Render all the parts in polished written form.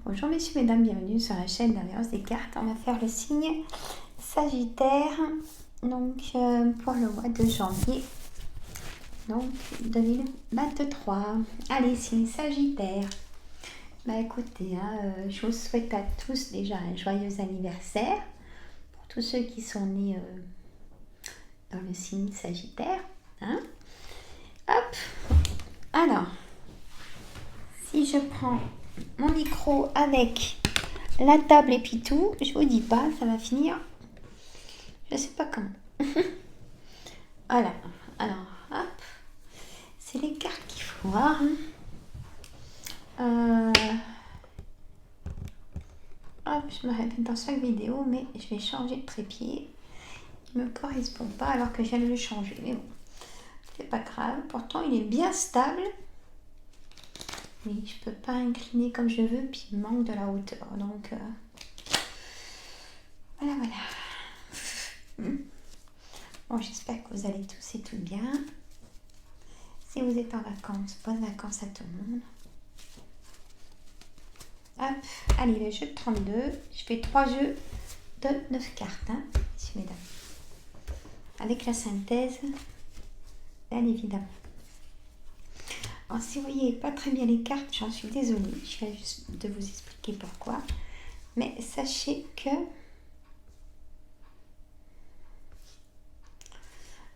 Bonjour messieurs, mesdames, bienvenue sur la chaîne d'Alliance des cartes. On va faire le signe Sagittaire, donc pour le mois de janvier, donc 2023. Allez, signe Sagittaire. Bah écoutez, je vous souhaite à tous déjà un joyeux anniversaire, pour tous ceux qui sont nés dans le signe Sagittaire. Hein. Hop, alors, si je prends mon micro avec la table et puis tout, je vous dis pas, ça va finir, je sais pas comment. Voilà, alors hop, c'est les cartes qu'il faut voir. Hop, je me répète dans chaque vidéo, mais je vais changer de trépied. Il me correspond pas alors que j'allais le changer, mais bon, c'est pas grave. Pourtant, il est bien stable. Mais je peux pas incliner comme je veux, puis il manque de la hauteur. Donc, voilà. Bon, j'espère que vous allez tous et toutes bien. Si vous êtes en vacances, bonnes vacances à tout le monde. Hop, allez, le jeu de 32. Je fais 3 jeux de 9 cartes, hein, messieurs, mesdames. Avec la synthèse, bien évidemment. Alors, si vous voyez pas très bien les cartes, j'en suis désolée. Je viens juste de vous expliquer pourquoi. Mais sachez que...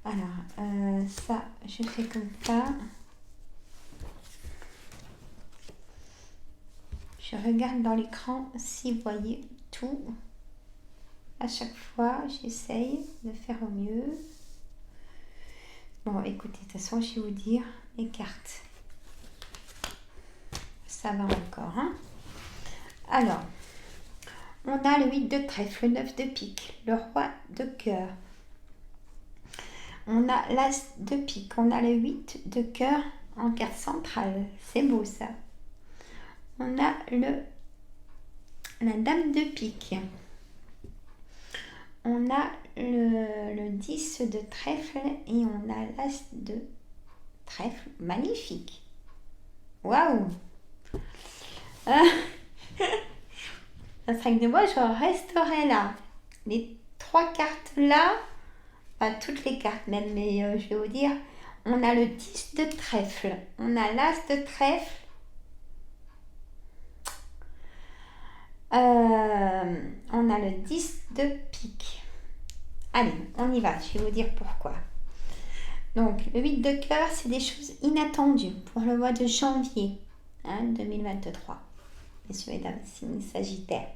Alors, ça, je fais comme ça. Je regarde dans l'écran si vous voyez tout. À chaque fois, j'essaye de faire au mieux. Bon, écoutez, de toute façon, je vais vous dire les cartes. Ça va encore, hein. Alors, on a le 8 de trèfle, le 9 de pique, le roi de cœur. On a l'as de pique, on a le 8 de cœur en carte centrale. C'est beau ça. On a la dame de pique. On a le 10 de trèfle et on a l'as de trèfle. Magnifique. Waouh. Ça serait que de moi, je resterai là. Les 3 cartes là, pas toutes les cartes même, mais je vais vous dire, on a le 10 de trèfle, on a l'as de trèfle, on a le 10 de pique. Allez, on y va, je vais vous dire pourquoi. Donc, le 8 de cœur, c'est des choses inattendues pour le mois de janvier 2023. Messieurs, mesdames, signe Sagittaire.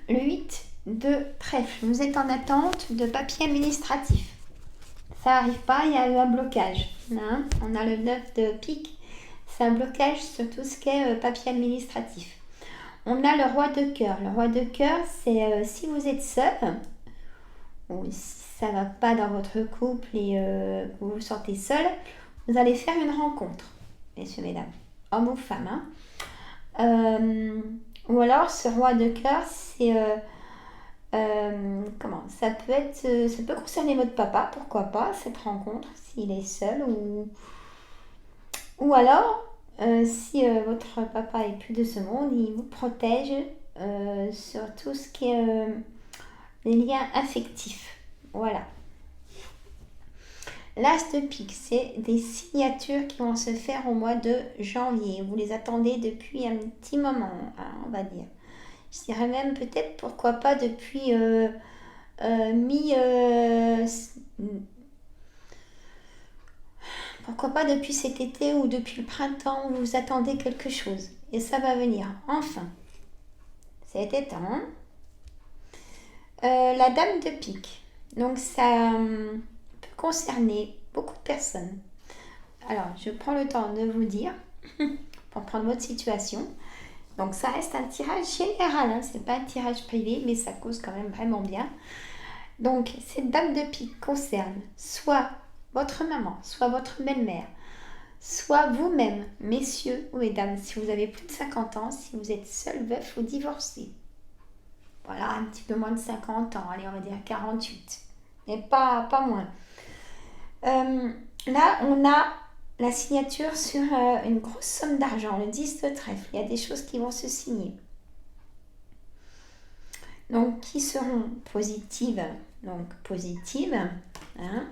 Le 8 de trèfle, vous êtes en attente de papier administratif. Ça n'arrive pas, il y a eu un blocage. Hein. On a le 9 de pique, c'est un blocage sur tout ce qui est papier administratif. On a le roi de cœur. Le roi de cœur, c'est si vous êtes seul, ou si ça ne va pas dans votre couple et que vous vous sentez seul, vous allez faire une rencontre, messieurs, mesdames, hommes ou femmes. Hein. Ou alors, ce roi de cœur, c'est... ça peut concerner votre papa, pourquoi pas, cette rencontre, s'il est seul, ou alors, si votre papa est plus de ce monde, il vous protège sur tout ce qui est les liens affectifs. Voilà. L'as de pique, c'est des signatures qui vont se faire au mois de janvier. Vous les attendez depuis un petit moment, hein, on va dire. Je dirais même peut-être, pourquoi pas, depuis pourquoi pas depuis cet été ou depuis le printemps, vous attendez quelque chose. Et ça va venir, enfin. C'était temps. La dame de pique. Donc ça peut concerner beaucoup de personnes. Alors, je prends le temps de vous dire, pour prendre votre situation. Donc ça reste un tirage général, hein. C'est pas un tirage privé, mais ça cause quand même vraiment bien. Donc cette dame de pique concerne soit votre maman, soit votre belle-mère, soit vous-même, messieurs ou mesdames, si vous avez plus de 50 ans, si vous êtes seul, veuf ou divorcé. Voilà, un petit peu moins de 50 ans, allez, on va dire 48, mais pas moins. Là, on a la signature sur une grosse somme d'argent, le 10 de trèfle. Il y a des choses qui vont se signer. donc qui seront positives. Donc positives, hein.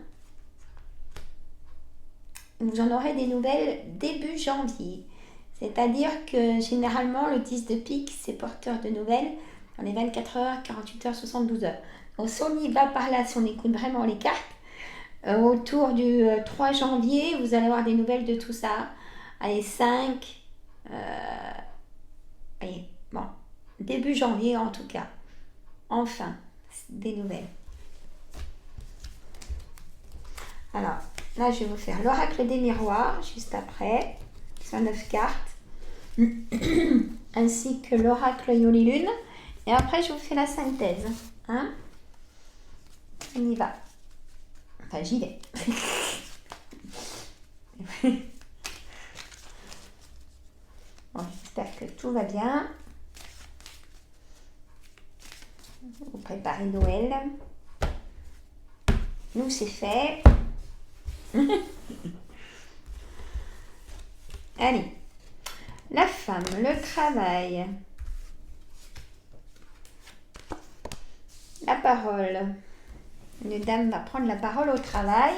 Vous en aurez des nouvelles début janvier. C'est-à-dire que généralement, le 10 de pique, c'est porteur de nouvelles dans les 24 heures, 48 heures, 72 heures. Donc si on y va par là, si on écoute vraiment les cartes, autour du 3 janvier, vous allez avoir des nouvelles de tout ça. Allez, 5. Allez, bon, début janvier en tout cas. Enfin, des nouvelles. Alors, là, je vais vous faire l'oracle des miroirs, juste après. C'est 9 cartes. Ainsi que l'oracle Yoli Lune. Et après, je vous fais la synthèse. Hein? On y va. Enfin, j'y vais. Bon, j'espère que tout va bien. Vous préparez Noël. Nous, c'est fait. Allez. La femme, le travail. La parole. Une dame va prendre la parole au travail.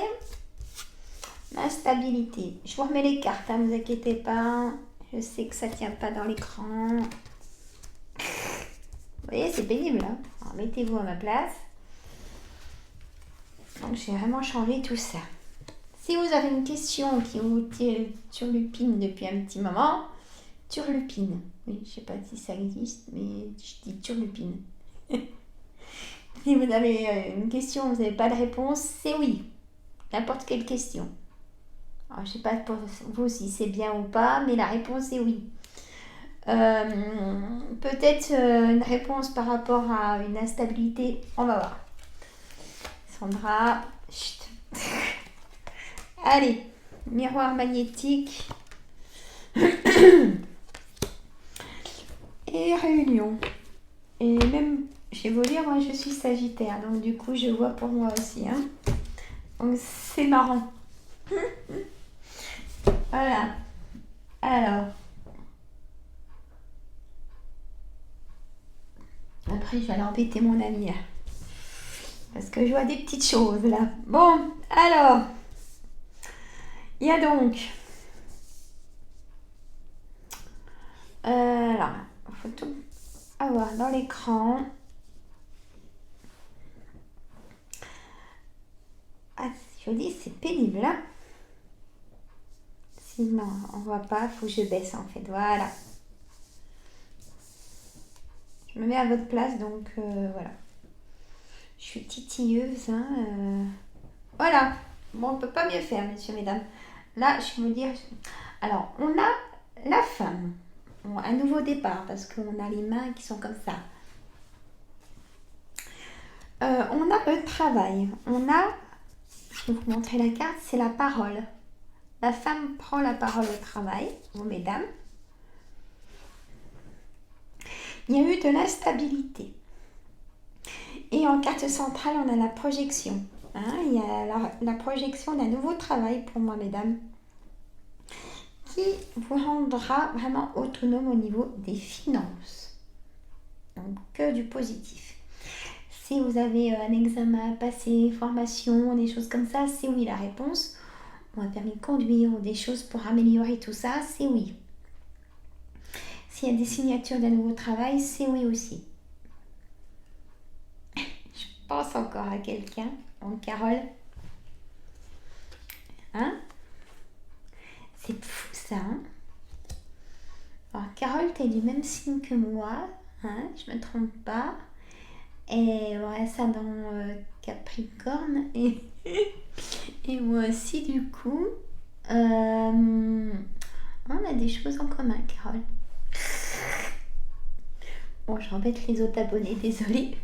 L'instabilité. Je vous remets les cartes, ne vous inquiétez pas. Je sais que ça ne tient pas dans l'écran. Vous voyez, c'est pénible. Hein. Alors, mettez-vous à ma place. Donc, j'ai vraiment changé tout ça. Si vous avez une question qui vous turlupine depuis un petit moment, turlupine. Oui, je ne sais pas si ça existe, mais je dis turlupine. Si vous avez une question, vous n'avez pas de réponse, c'est oui. N'importe quelle question. Alors, je ne sais pas pour vous si c'est bien ou pas, mais la réponse est oui. Peut-être une réponse par rapport à une instabilité. On va voir. Sandra, chut. Allez, miroir magnétique. Et réunion. Et même, je vais vous dire, moi je suis Sagittaire, donc du coup je vois pour moi aussi. Hein. Donc c'est marrant. Voilà. Alors. Après je vais aller embêter mon ami là. Parce que je vois des petites choses là. Bon, alors. Il y a donc. Alors, il faut tout avoir dans l'écran. Ah, je vous dis, c'est pénible. Hein. Sinon, on ne voit pas, il faut que je baisse en fait. Voilà. Je me mets à votre place, donc voilà. Je suis titilleuse. Hein, Voilà. Bon, on ne peut pas mieux faire, messieurs, mesdames. Là, je vais vous dire. Alors, on a la femme. Un nouveau départ, parce qu'on a les mains qui sont comme ça. On a le travail. On a. Je vais vous montrer la carte, c'est la parole. La femme prend la parole au travail, vous mesdames. Il y a eu de l'instabilité. Et en carte centrale, on a la projection. Hein, il y a la projection d'un nouveau travail pour moi, mesdames, qui vous rendra vraiment autonome au niveau des finances. Donc, que du positif. Si vous avez un examen à passer, formation, des choses comme ça, c'est oui la réponse. Ou un permis de conduire ou des choses pour améliorer tout ça, c'est oui. S'il y a des signatures d'un nouveau travail, c'est oui aussi. Je pense encore à quelqu'un. Donc, Carole. Hein? C'est fou ça. Hein? Alors, Carole, tu es du même signe que moi. Hein? Je me trompe pas. Et ouais, ça dans Capricorne. Et moi aussi, du coup. On a des choses en commun, Carole. Bon, j'embête les autres abonnés, désolée.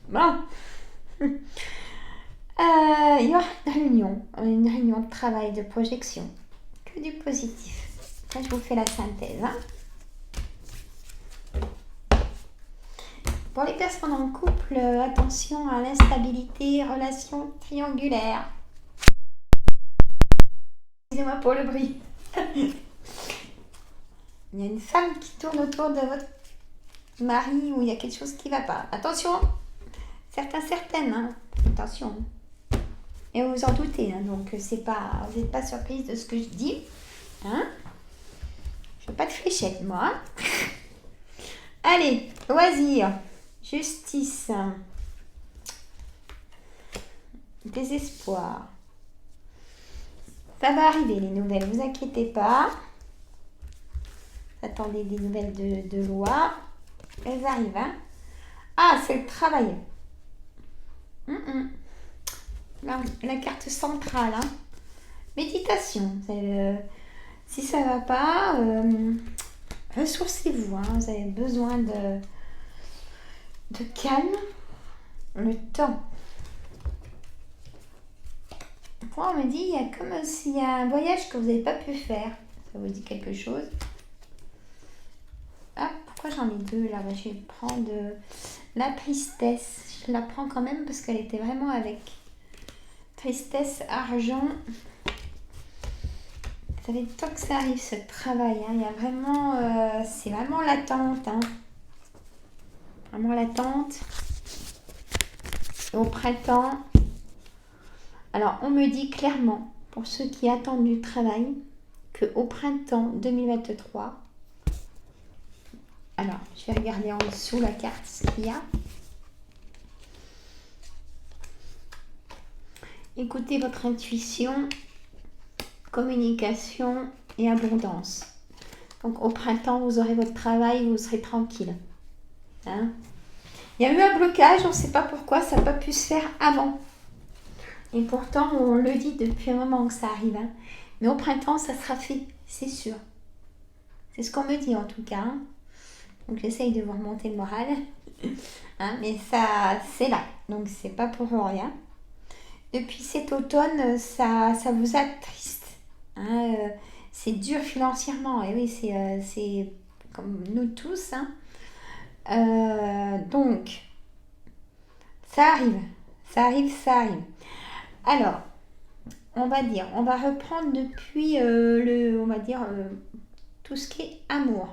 Bon. Il y aura une réunion de travail, de projection. Que du positif. Là, je vous fais la synthèse. Hein. Pour les personnes en couple, attention à l'instabilité, relation triangulaire. Excusez-moi pour le bruit. Il y a une femme qui tourne autour de votre mari où il y a quelque chose qui ne va pas. Attention, certaines, hein. Attention. Et vous en doutez, hein. Donc vous n'êtes pas surprise de ce que je dis. Hein. Je veux pas de fléchettes, moi. Allez, loisir, justice, désespoir. Ça va arriver les nouvelles, vous inquiétez pas. Attendez des nouvelles de loi. Elles arrivent, hein. Ah, c'est le travail. La carte centrale, hein. Méditation. Si ça va pas, ressourcez-vous, hein. Vous avez besoin de calme, le temps. Moi, on me dit, il y a comme s'il y a un voyage que vous n'avez pas pu faire. Ça vous dit quelque chose? Ah, pourquoi j'en ai deux là? Je vais prendre la tristesse. Je la prends quand même parce qu'elle était vraiment avec tristesse, argent. Ça fait tant que ça arrive, ce travail. Hein. Il y a vraiment, c'est vraiment l'attente. Hein. Vraiment l'attente. Au printemps. Alors, on me dit clairement, pour ceux qui attendent du travail, qu'au printemps 2023, alors, je vais regarder en dessous la carte, ce qu'il y a. Écoutez votre intuition, communication et abondance. Donc, au printemps, vous aurez votre travail, vous serez tranquille. Hein? Il y a eu un blocage, on ne sait pas pourquoi, ça n'a pas pu se faire avant. Et pourtant, on le dit depuis un moment que ça arrive. Hein. Mais au printemps, ça sera fait, c'est sûr. C'est ce qu'on me dit en tout cas. Hein. Donc j'essaye de vous remonter le moral. Hein, mais ça, c'est là. Donc c'est pas pour rien. Depuis cet automne, ça vous attriste. Hein, c'est dur financièrement. Et oui, c'est comme nous tous. Hein. Donc, ça arrive. Ça arrive. Alors, on va reprendre depuis on va dire tout ce qui est amour.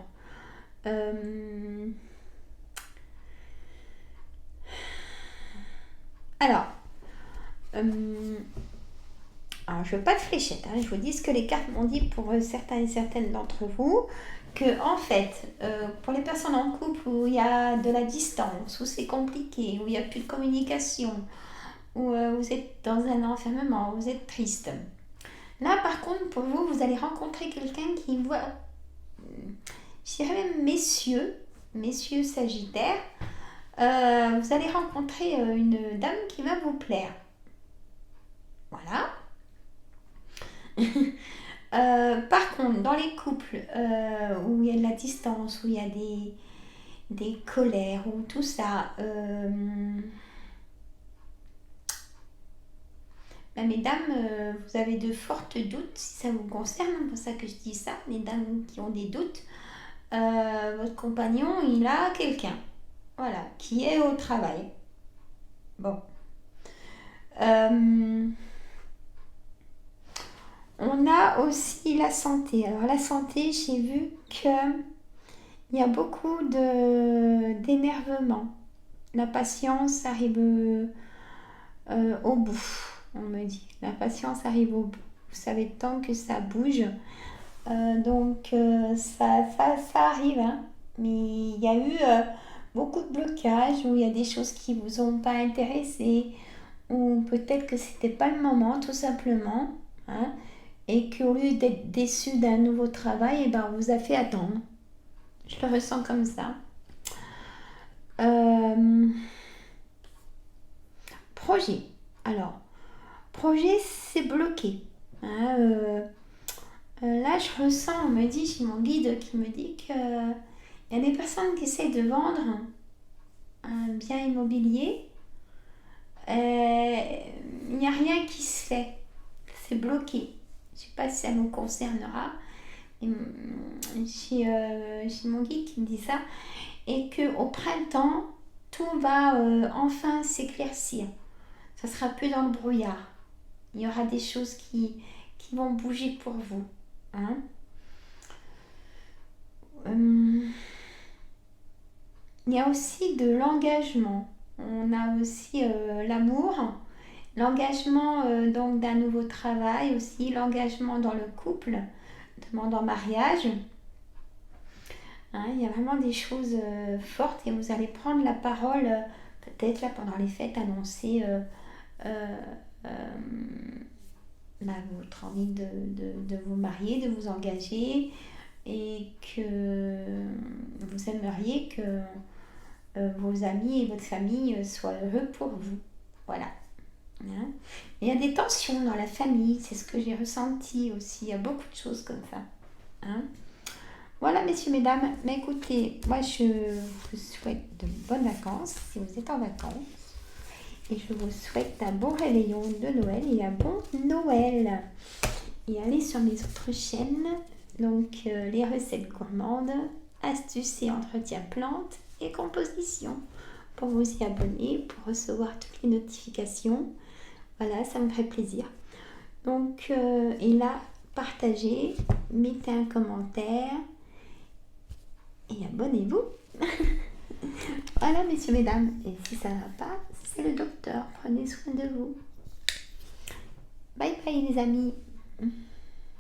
Alors, je veux pas de fléchette, hein, je vous dis ce que les cartes m'ont dit pour certains et certaines d'entre vous, que en fait, pour les personnes en couple où il y a de la distance, où c'est compliqué, où il n'y a plus de communication, où vous êtes dans un enfermement, où vous êtes triste. Là, par contre, pour vous, vous allez rencontrer quelqu'un qui voit, je dirais même messieurs sagittaires, vous allez rencontrer une dame qui va vous plaire. Voilà. Par contre, dans les couples où il y a de la distance, où il y a des colères, ou tout ça, mesdames, vous avez de forts doutes, si ça vous concerne, c'est pour ça que je dis ça, les dames qui ont des doutes, votre compagnon, il a quelqu'un, voilà, qui est au travail. Bon. On a aussi la santé. Alors la santé, j'ai vu qu'il y a beaucoup d'énervement. La patience arrive au bout, on me dit. La patience arrive au bout. Vous savez tant que ça bouge. Donc ça arrive. Hein. Mais il y a eu beaucoup de blocages où il y a des choses qui ne vous ont pas intéressé. Ou peut-être que c'était pas le moment, tout simplement. Hein. Et qu'au lieu d'être déçu d'un nouveau travail, on vous a fait attendre. Je le ressens comme ça. Projet. Alors, projet, c'est bloqué. Hein, là, je ressens, on me dit, j'ai mon guide qui me dit qu'il y a des personnes qui essayent de vendre un bien immobilier. Il n'y a rien qui se fait. C'est bloqué. Je ne sais pas si ça nous concernera. J'ai mon guide qui me dit ça. Et qu'au printemps, tout va enfin s'éclaircir. Ça sera plus dans le brouillard. Il y aura des choses qui vont bouger pour vous. Hein. y a aussi de l'engagement. On a aussi l'amour, l'engagement donc d'un nouveau travail aussi, l'engagement dans le couple, demande en mariage. Hein, il y a vraiment des choses fortes et vous allez prendre la parole peut-être là pendant les fêtes, annoncer euh, votre envie de vous marier, de vous engager et que vous aimeriez que vos amis et votre famille soient heureux pour vous. Voilà. Hein. Il y a des tensions dans la famille, c'est ce que j'ai ressenti aussi. Il y a beaucoup de choses comme ça. Hein. Voilà, messieurs, mesdames. Mais écoutez, moi, je vous souhaite de bonnes vacances si vous êtes en vacances. Et je vous souhaite un bon réveillon de Noël et un bon Noël. Et allez sur mes autres chaînes, donc les recettes gourmandes, astuces et entretiens plantes et composition, pour vous y abonner, pour recevoir toutes les notifications. Voilà, ça me ferait plaisir. Donc, et là, partagez, mettez un commentaire et abonnez-vous. Voilà, messieurs, mesdames. Et si ça ne va pas, c'est le docteur. Prenez soin de vous. Bye bye, les amis.